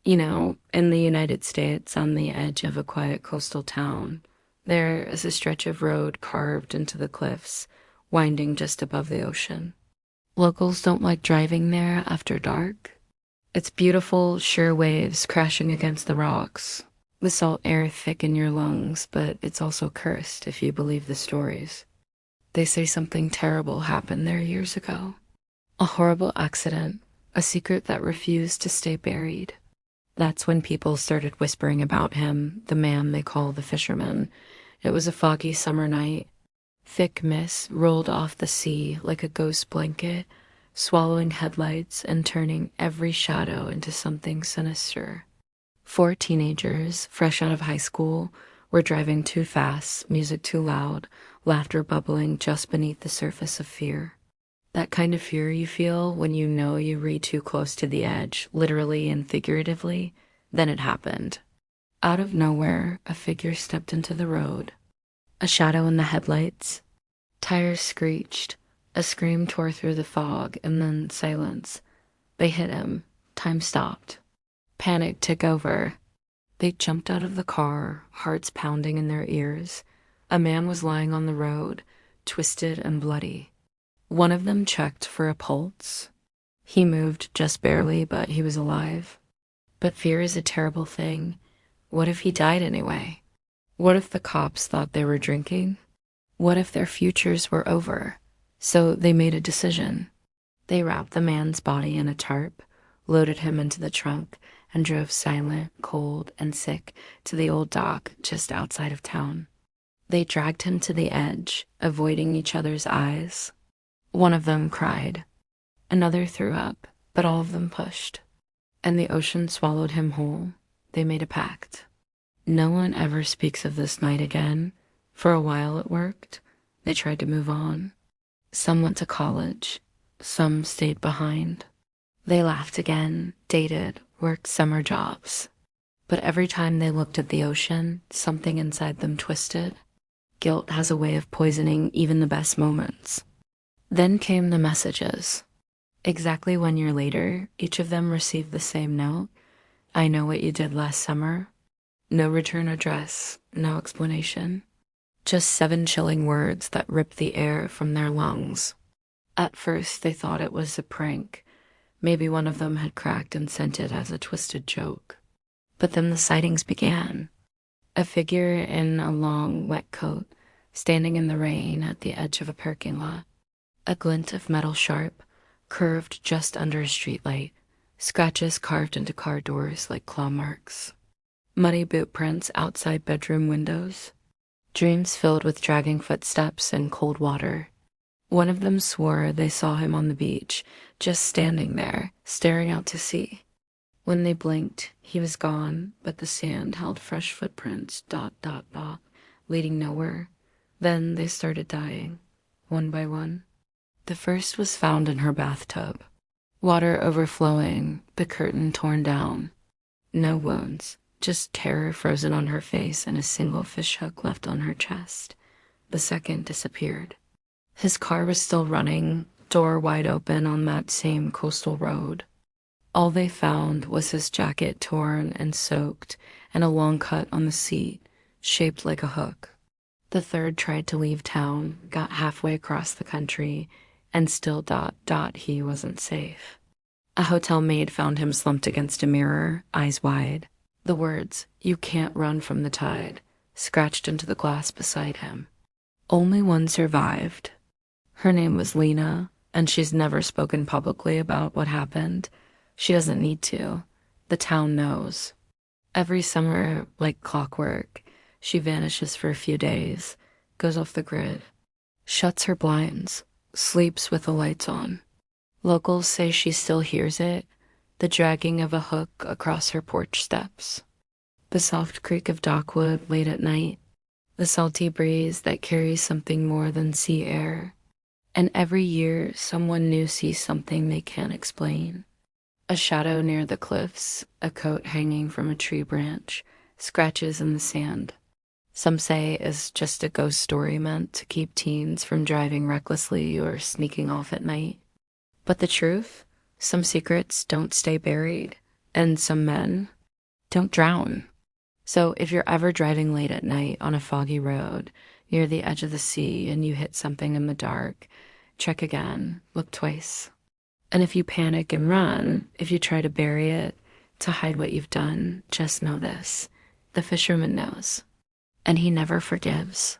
In the United States, on the edge of a quiet coastal town, there is a stretch of road carved into the cliffs, winding just above the ocean. Locals don't like driving there after dark. It's beautiful, sure waves crashing against the rocks. The salt air thick in your lungs, but it's also cursed if you believe the stories. They say something terrible happened there years ago. A horrible accident, a secret that refused to stay buried. That's when people started whispering about him, the man they call the Fisherman. It was a foggy summer night. Thick mist rolled off the sea like a ghost blanket, swallowing headlights and turning every shadow into something sinister. Four teenagers, fresh out of high school, were driving too fast, music too loud, laughter bubbling just beneath the surface of fear. That kind of fear you feel when you know you read too close to the edge, literally and figuratively. Then it happened. Out of nowhere, a figure stepped into the road. A shadow in the headlights. Tires screeched. A scream tore through the fog, and then silence. They hit him. Time stopped. Panic took over. They jumped out of the car, hearts pounding in their ears. A man was lying on the road, twisted and bloody. One of them checked for a pulse. He moved just barely, but he was alive. But fear is a terrible thing. What if he died anyway? What if the cops thought they were drinking? What if their futures were over? So they made a decision. They wrapped the man's body in a tarp, loaded him into the trunk, and drove silent, cold, and sick to the old dock just outside of town. They dragged him to the edge, avoiding each other's eyes. One of them cried. Another threw up, but all of them pushed. And the ocean swallowed him whole. They made a pact. No one ever speaks of this night again. For a while it worked. They tried to move on. Some went to college. Some stayed behind. They laughed again, dated, worked summer jobs. But every time they looked at the ocean, something inside them twisted. Guilt has a way of poisoning even the best moments. Then came the messages. Exactly 1 year later, each of them received the same note. I know what you did last summer. No return address, no explanation. Just 7 chilling words that ripped the air from their lungs. At first, they thought it was a prank. Maybe one of them had cracked and sent it as a twisted joke. But then the sightings began. A figure in a long, wet coat, standing in the rain at the edge of a parking lot. A glint of metal sharp, curved just under a streetlight, scratches carved into car doors like claw marks. Muddy boot prints outside bedroom windows. Dreams filled with dragging footsteps and cold water. One of them swore they saw him on the beach, just standing there, staring out to sea. When they blinked, he was gone, but the sand held fresh footprints, dot, dot, dot, leading nowhere. Then they started dying, one by one. The first was found in her bathtub. Water overflowing, the curtain torn down. No wounds, just terror frozen on her face and a single fishhook left on her chest. The second disappeared. His car was still running, door wide open on that same coastal road. All they found was his jacket torn and soaked and a long cut on the seat, shaped like a hook. The third tried to leave town, got halfway across the country, and still dot, dot, he wasn't safe. A hotel maid found him slumped against a mirror, eyes wide. The words, "You can't run from the tide," scratched into the glass beside him. Only one survived. Her name was Lena, and she's never spoken publicly about what happened. She doesn't need to. The town knows. Every summer, like clockwork, she vanishes for a few days, goes off the grid, shuts her blinds, sleeps with the lights on. Locals say she still hears it, the dragging of a hook across her porch steps, the soft creak of dockwood late at night, the salty breeze that carries something more than sea air. And every year, someone new sees something they can't explain. A shadow near the cliffs, a coat hanging from a tree branch, scratches in the sand. Some say it's just a ghost story meant to keep teens from driving recklessly or sneaking off at night. But the truth? Some secrets don't stay buried. And some men don't drown. So if you're ever driving late at night on a foggy road near the edge of the sea and you hit something in the dark, check again, look twice. And if you panic and run, if you try to bury it, to hide what you've done, just know this: the fisherman knows, and he never forgives.